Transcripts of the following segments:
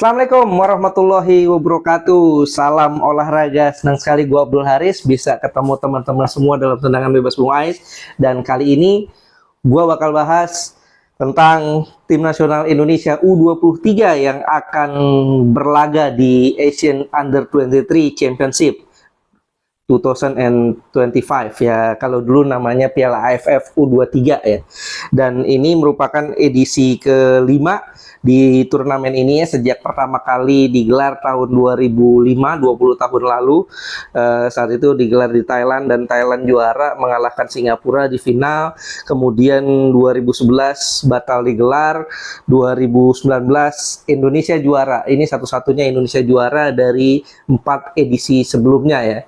Assalamualaikum warahmatullahi wabarakatuh. Salam olahraga. Senang sekali gua Abdul Haris bisa ketemu teman-teman semua dalam tendangan bebas Bung Ais. Dan kali ini gua bakal bahas tentang tim nasional Indonesia U23 yang akan berlaga di Asian Under-23 Championship 2025 ya, kalau dulu namanya Piala AFF U23 ya. Dan ini merupakan edisi kelima di turnamen ini ya, sejak pertama kali digelar tahun 2005, 20 tahun lalu. Saat itu digelar di Thailand dan Thailand juara mengalahkan Singapura di final. Kemudian 2011 batal digelar, 2019 Indonesia juara. Ini satu-satunya Indonesia juara dari 4 edisi sebelumnya ya.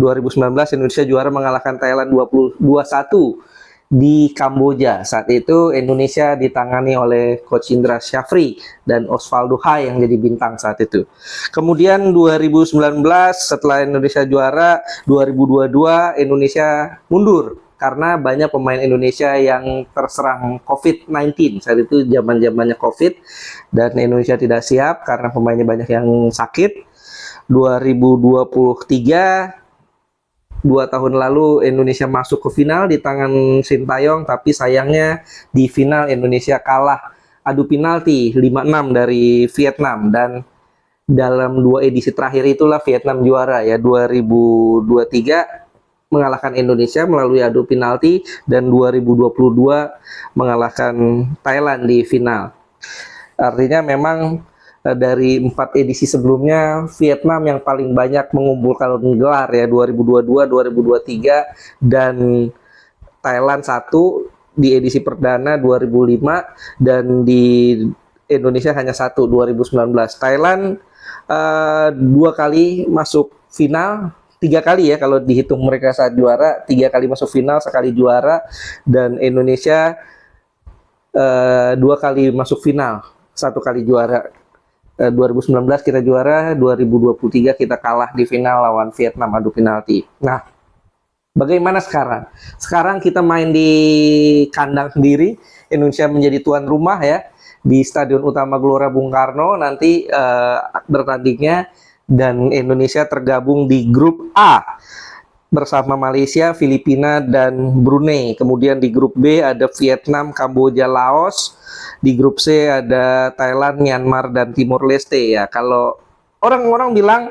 2019 Indonesia juara mengalahkan Thailand 21 di Kamboja. Saat itu Indonesia ditangani oleh Coach Indra Syafri dan Osvaldo Hai yang jadi bintang saat itu. Kemudian 2019 setelah Indonesia juara, 2022 Indonesia mundur karena banyak pemain Indonesia yang terserang COVID-19. Saat itu zaman-zamannya COVID dan Indonesia tidak siap karena pemainnya banyak yang sakit. 2023 2 tahun lalu Indonesia masuk ke final di tangan Sintayong, tapi sayangnya di final Indonesia kalah adu penalti 5-6 dari Vietnam. Dan dalam 2 edisi terakhir itulah Vietnam juara ya, 2023 mengalahkan Indonesia melalui adu penalti dan 2022 mengalahkan Thailand di final. Artinya memang dari 4 edisi sebelumnya Vietnam yang paling banyak mengumpulkan gelar ya, 2022, 2023, dan Thailand 1 di edisi perdana 2005, dan di Indonesia hanya 1 2019. Thailand 2 kali masuk final, 3 kali ya kalau dihitung mereka saat juara, 3 kali masuk final, sekali juara, dan Indonesia 2 kali masuk final, 1 kali juara. 2019 kita juara, 2023 kita kalah di final lawan Vietnam adu penalti. Nah, bagaimana sekarang? Sekarang kita main di kandang sendiri, Indonesia menjadi tuan rumah ya, di Stadion Utama Gelora Bung Karno nanti bertandingnya, dan Indonesia tergabung di grup A bersama Malaysia, Filipina, dan Brunei. Kemudian di grup B ada Vietnam, Kamboja, Laos. Di grup C ada Thailand, Myanmar, dan Timor Leste ya. Kalau orang-orang bilang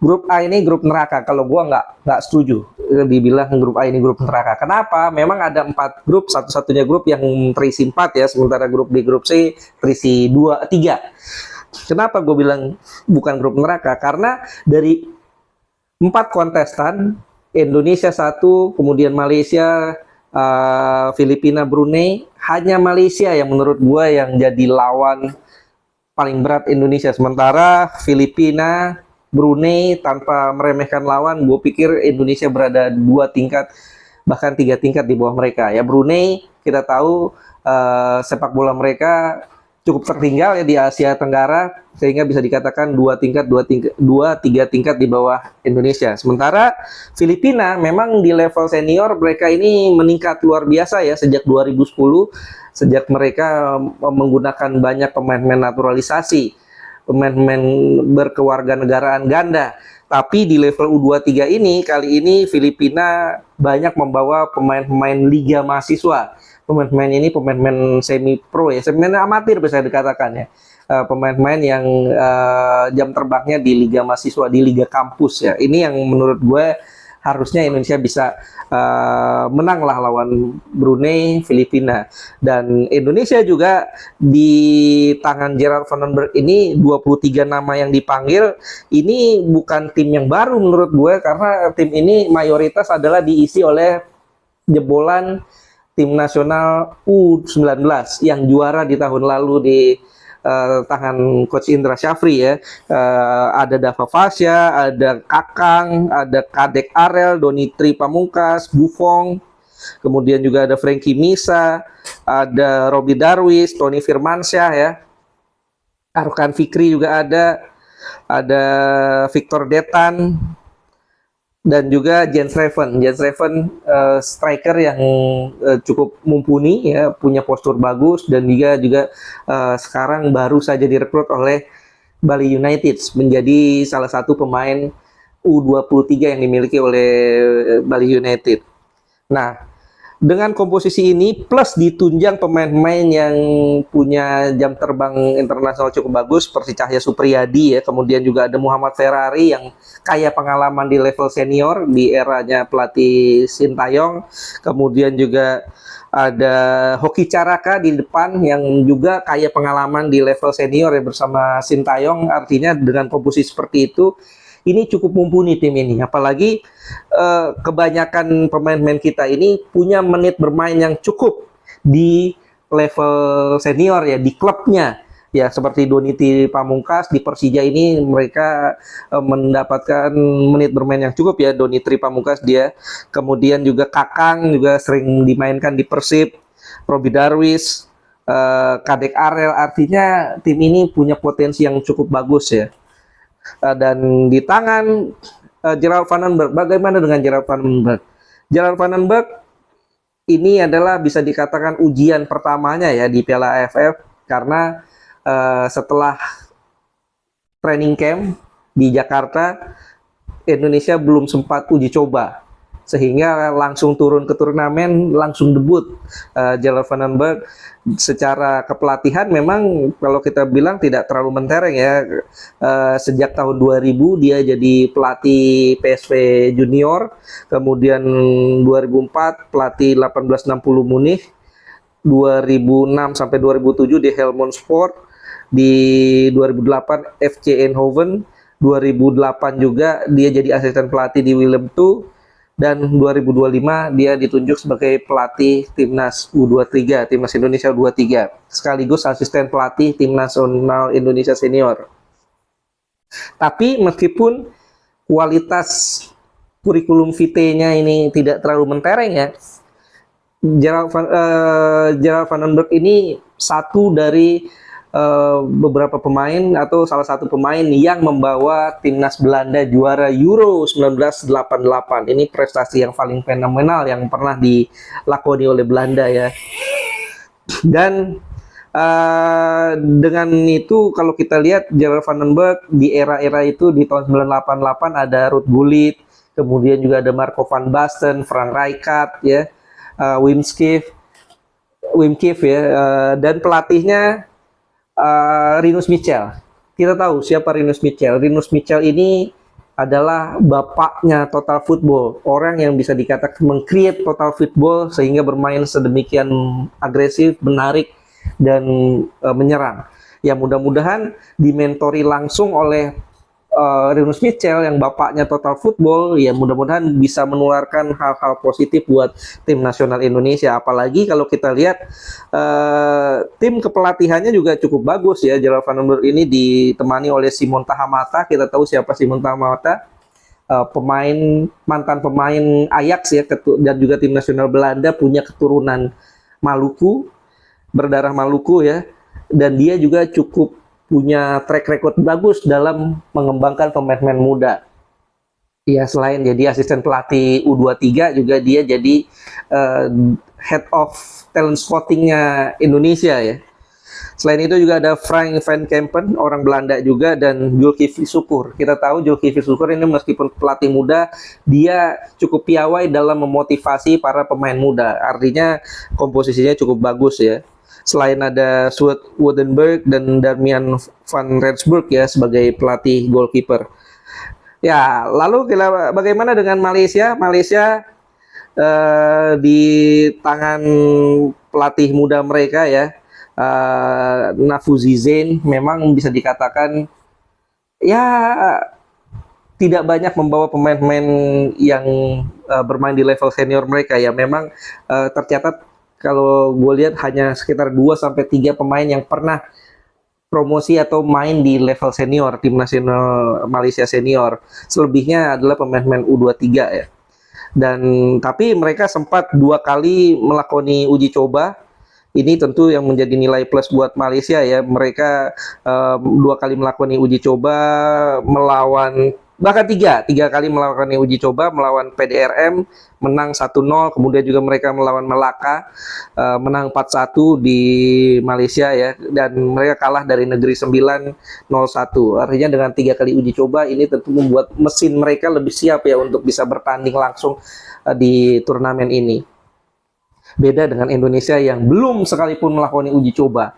grup A ini grup neraka, kalau gua nggak setuju dibilang grup A ini grup neraka. Kenapa? Memang ada 4 grup, satu-satunya grup yang terisi 4 ya, sementara grup B, grup C terisi 2, 3. Kenapa gue bilang bukan grup neraka? Karena dari 4 kontestan, Indonesia 1, kemudian Malaysia, Filipina, Brunei, hanya Malaysia yang menurut gue yang jadi lawan paling berat Indonesia. Sementara Filipina, Brunei, tanpa meremehkan lawan, gue pikir Indonesia berada 2 tingkat bahkan 3 tingkat di bawah mereka ya. Brunei kita tahu sepak bola mereka cukup tertinggal ya di Asia Tenggara, sehingga bisa dikatakan 2 tingkat, 3 tingkat di bawah Indonesia. Sementara Filipina memang di level senior mereka ini meningkat luar biasa ya sejak 2010, sejak mereka menggunakan banyak pemain-pemain naturalisasi, pemain-pemain berkewarganegaraan ganda. Tapi di level U23 ini, kali ini Filipina banyak membawa pemain-pemain liga mahasiswa. Pemain-pemain ini pemain-pemain semi pro ya, semi amatir bisa dikatakan ya. Pemain-pemain yang jam terbangnya di liga mahasiswa, di liga kampus ya. Ini yang menurut gue harusnya Indonesia bisa menang lah lawan Brunei, Filipina. Dan Indonesia juga di tangan Gerard Vandenberg ini 23 nama yang dipanggil, ini bukan tim yang baru menurut gue, karena tim ini mayoritas adalah diisi oleh jebolan tim nasional U19 yang juara di tahun lalu di tangan Coach Indra Syafri ya. Ada Dava Fasya, ada Kakang, ada Kadek Arel, Donitri Pamungkas, Buffon, kemudian juga ada Frankie Misa, ada Robi Darwis, Tony Firmansyah ya, Arkan Fikri juga ada Victor Detan, dan juga Jens Reven. Jens Reven striker yang cukup mumpuni ya, punya postur bagus, dan juga sekarang baru saja direkrut oleh Bali United, menjadi salah satu pemain U23 yang dimiliki oleh Bali United. Nah, dengan komposisi ini plus ditunjang pemain-pemain yang punya jam terbang internasional cukup bagus seperti Cahya Supriyadi ya, kemudian juga ada Muhammad Ferrari yang kaya pengalaman di level senior di eranya pelatih Sintayong, kemudian juga ada Hoki Caraka di depan yang juga kaya pengalaman di level senior ya bersama Sintayong. Artinya dengan komposisi seperti itu ini cukup mumpuni tim ini, apalagi kebanyakan pemain-pemain kita ini punya menit bermain yang cukup di level senior ya, di klubnya ya, seperti Donity Pamungkas di Persija ini mereka mendapatkan menit bermain yang cukup ya. Donity Pamungkas dia, kemudian juga Kakang juga sering dimainkan di Persib, Robi Darwis, Kadek Arel. Artinya tim ini punya potensi yang cukup bagus ya. Dan di tangan Gerald Van den Berg, bagaimana dengan Gerald Van den Berg? Gerald Van den Berg ini adalah bisa dikatakan ujian pertamanya ya di Piala AFF, karena setelah training camp di Jakarta, Indonesia belum sempat uji coba, sehingga langsung turun ke turnamen, langsung debut. Gerald Van den Berg secara kepelatihan memang kalau kita bilang tidak terlalu mentereng ya. Sejak tahun 2000 dia jadi pelatih PSV Junior, kemudian 2004 pelatih 1860 Munich, 2006 sampai 2007 di Helmond Sport, di 2008 FC Eindhoven, 2008 juga dia jadi asisten pelatih di Willem II, dan 2025 dia ditunjuk sebagai pelatih Timnas U23, Timnas Indonesia U23, sekaligus asisten pelatih Timnas Nasional Indonesia Senior. Tapi meskipun kualitas kurikulum vitae-nya ini tidak terlalu mentereng ya, Gerald Van den Berg ini satu dari beberapa pemain atau salah satu pemain yang membawa timnas Belanda juara Euro 1988. Ini prestasi yang paling fenomenal yang pernah dilakoni oleh Belanda ya. Dan dengan itu kalau kita lihat Gerald Van den Berg di era-era itu, di tahun 1988 ada Ruud Gullit, kemudian juga ada Marco van Basten, Frank Rijkaard ya, Wim Kief ya, dan pelatihnya Rinus Michel. Kita tahu siapa Rinus Michel. Rinus Michel ini adalah bapaknya total football, orang yang bisa dikatakan meng-create total football sehingga bermain sedemikian agresif, menarik, dan menyerang. Ya mudah-mudahan dimentori langsung oleh Rinus Michel yang bapaknya total football, ya mudah-mudahan bisa menularkan hal-hal positif buat tim nasional Indonesia. Apalagi kalau kita lihat tim kepelatihannya juga cukup bagus ya. Gerald Van den Berg ini ditemani oleh Simon Tahamata. Kita tahu siapa Simon Tahamata, mantan pemain Ajax ya, dan juga tim nasional Belanda, punya keturunan Maluku, berdarah Maluku ya, dan dia juga cukup punya track record bagus dalam mengembangkan pemain-pemain muda. Ya, selain jadi asisten pelatih U23 juga dia jadi head of talent scouting-nya Indonesia ya. Selain itu juga ada Frank van Kempen, orang Belanda juga, dan Zulkifli Syukur. Kita tahu Zulkifli Syukur ini meskipun pelatih muda, dia cukup piawai dalam memotivasi para pemain muda. Artinya komposisinya cukup bagus ya. Selain ada Sjoerd Woudenberg dan Damian van Rensburg ya sebagai pelatih goalkeeper. Ya, lalu bagaimana dengan Malaysia? Malaysia di tangan pelatih muda mereka ya, Nafuzi Zain, memang bisa dikatakan ya tidak banyak membawa pemain-pemain yang bermain di level senior mereka ya. Memang tercatat kalau gue lihat hanya sekitar 2-3 pemain yang pernah promosi atau main di level senior tim nasional Malaysia senior. Selebihnya adalah pemain-pemain U23 ya. Dan tapi mereka sempat 2 kali melakoni uji coba. Ini tentu yang menjadi nilai plus buat Malaysia ya. Mereka 2 kali melakoni uji coba melawan bahkan tiga kali melakukan uji coba melawan PDRM, menang 1-0, kemudian juga mereka melawan Melaka, menang 4-1 di Malaysia ya, dan mereka kalah dari Negeri Sembilan 0-1. Artinya dengan 3 kali uji coba ini tentu membuat mesin mereka lebih siap ya untuk bisa bertanding langsung di turnamen ini. Beda dengan Indonesia yang belum sekalipun melakukan uji coba.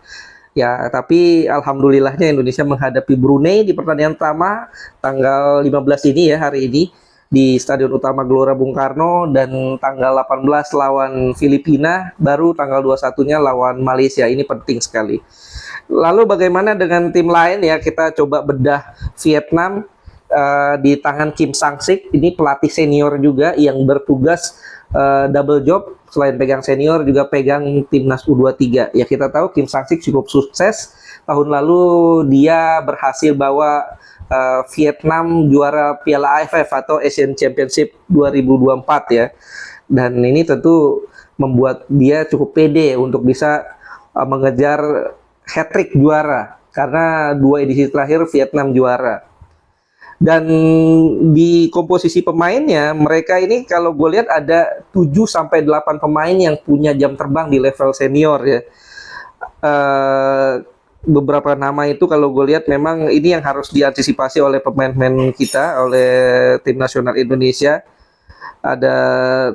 Ya, tapi alhamdulillahnya Indonesia menghadapi Brunei di pertandingan pertama tanggal 15 ini ya, hari ini di Stadion Utama Gelora Bung Karno, dan tanggal 18 lawan Filipina, baru tanggal 21-nya lawan Malaysia. Ini penting sekali. Lalu bagaimana dengan tim lain ya, kita coba bedah Vietnam di tangan Kim Sang-sik. Ini pelatih senior juga yang bertugas double job, selain pegang senior juga pegang timnas U23. Ya, kita tahu Kim Sang-sik cukup sukses. Tahun lalu dia berhasil bawa Vietnam juara Piala AFF atau Asian Championship 2024 ya. Dan ini tentu membuat dia cukup pede untuk bisa mengejar hat-trick juara, karena 2 edisi terakhir Vietnam juara. Dan di komposisi pemainnya, mereka ini kalau gue lihat ada 7-8 pemain yang punya jam terbang di level senior ya. Beberapa nama itu kalau gue lihat memang ini yang harus diantisipasi oleh pemain-pemain kita, oleh tim nasional Indonesia. Ada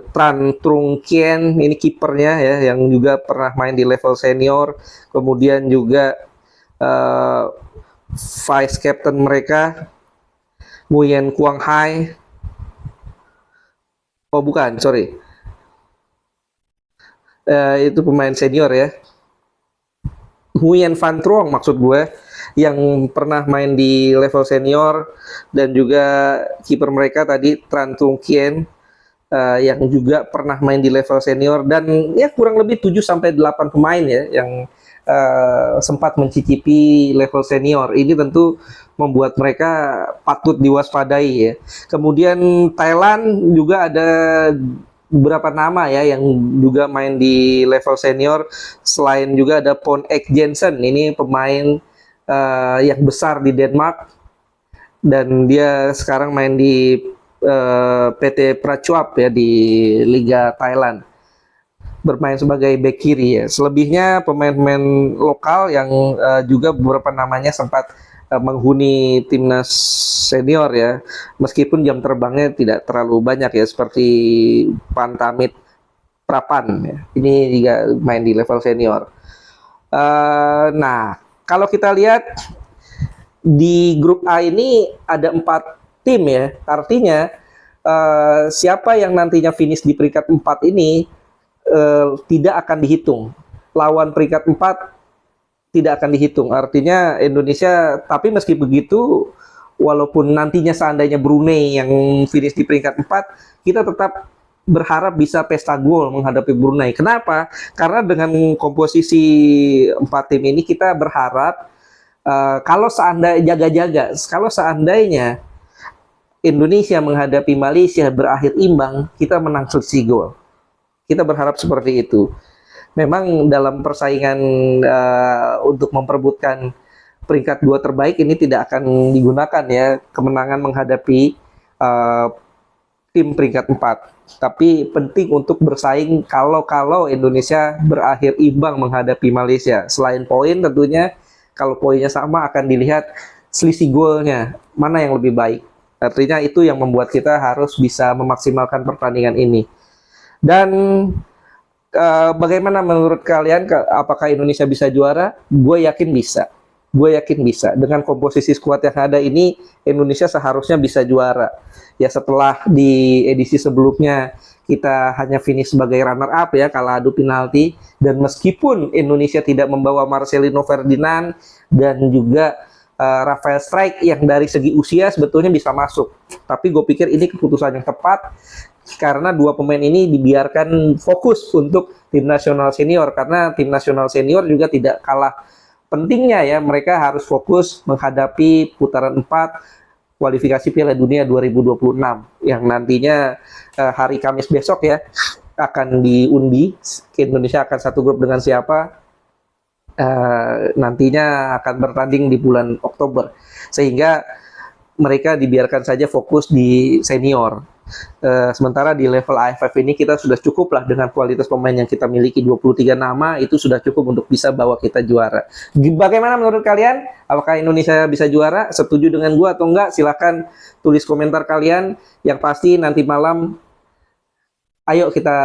Tran Trung Kien, ini kipernya ya, yang juga pernah main di level senior. Kemudian juga vice captain mereka Nguyen Quang Hai. Oh bukan, sorry. Itu pemain senior ya. Nguyen Van Truong maksud gue, yang pernah main di level senior. Dan juga kiper mereka tadi Tran Trung Kien, yang juga pernah main di level senior. Dan ya kurang lebih 7-8 pemain ya yang sempat mencicipi level senior. Ini tentu membuat mereka patut diwaspadai ya. Kemudian Thailand juga ada beberapa nama ya yang juga main di level senior. Selain juga ada Pon Ek Jensen, ini pemain yang besar di Denmark, dan dia sekarang main di PT Prachuap ya di Liga Thailand, bermain sebagai bek kiri ya. Selebihnya pemain-pemain lokal yang juga beberapa namanya sempat menghuni timnas senior ya, meskipun jam terbangnya tidak terlalu banyak ya, seperti Pantamit Prapan ya. Ini juga main di level senior. Nah, kalau kita lihat di grup A ini ada 4 tim ya, artinya siapa yang nantinya finish di peringkat 4 ini tidak akan dihitung. Lawan peringkat 4 tidak akan dihitung. Artinya Indonesia, tapi meski begitu, walaupun nantinya seandainya Brunei yang finish di peringkat 4, kita tetap berharap bisa pesta gol menghadapi Brunei. Kenapa? Karena dengan komposisi 4 tim ini kita berharap kalau seandainya Indonesia menghadapi Malaysia berakhir imbang, kita menang selisih gol. Kita berharap seperti itu. Memang dalam persaingan untuk memperebutkan peringkat 2 terbaik ini tidak akan digunakan ya kemenangan menghadapi tim peringkat 4. Tapi penting untuk bersaing kalau Indonesia berakhir imbang menghadapi Malaysia. Selain poin tentunya, kalau poinnya sama akan dilihat selisih golnya, mana yang lebih baik. Artinya itu yang membuat kita harus bisa memaksimalkan pertandingan ini. Dan bagaimana menurut kalian, apakah Indonesia bisa juara? Gue yakin bisa. Dengan komposisi skuad yang ada ini, Indonesia seharusnya bisa juara. Ya, setelah di edisi sebelumnya kita hanya finish sebagai runner up ya, kalah adu penalti. Dan meskipun Indonesia tidak membawa Marcelino Ferdinand dan juga Rafael Strijk yang dari segi usia sebetulnya bisa masuk, tapi gue pikir ini keputusan yang tepat, karena 2 pemain ini dibiarkan fokus untuk tim nasional senior, karena tim nasional senior juga tidak kalah pentingnya ya, mereka harus fokus menghadapi putaran 4 kualifikasi Piala Dunia 2026 yang nantinya hari Kamis besok ya akan diundi. Indonesia akan satu grup dengan siapa, nantinya akan bertanding di bulan Oktober, sehingga mereka dibiarkan saja fokus di senior. Sementara di level AFF ini kita sudah cukup lah dengan kualitas pemain yang kita miliki, 23 nama itu sudah cukup untuk bisa bawa kita juara. Bagaimana menurut kalian? Apakah Indonesia bisa juara? Setuju dengan gua atau enggak? Silahkan tulis komentar kalian. Yang pasti nanti malam ayo kita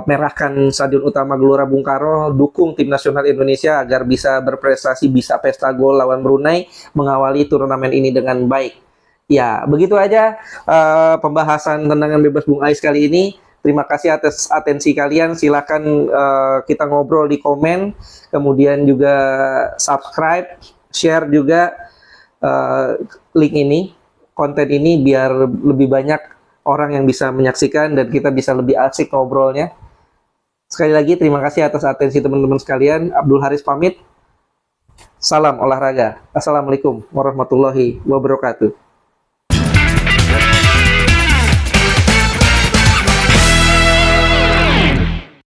merahkan Stadion Utama Gelora Bung Karno, dukung tim nasional Indonesia agar bisa berprestasi, bisa pesta gol lawan Brunei, mengawali turnamen ini dengan baik. Ya, begitu aja pembahasan tendangan bebas Bung Ais kali ini. Terima kasih atas atensi kalian. Silakan kita ngobrol di komen, kemudian juga subscribe, share juga link ini, konten ini biar lebih banyak orang yang bisa menyaksikan dan kita bisa lebih asik ngobrolnya. Sekali lagi terima kasih atas atensi teman-teman sekalian. Abdul Haris pamit. Salam olahraga. Assalamualaikum warahmatullahi wabarakatuh.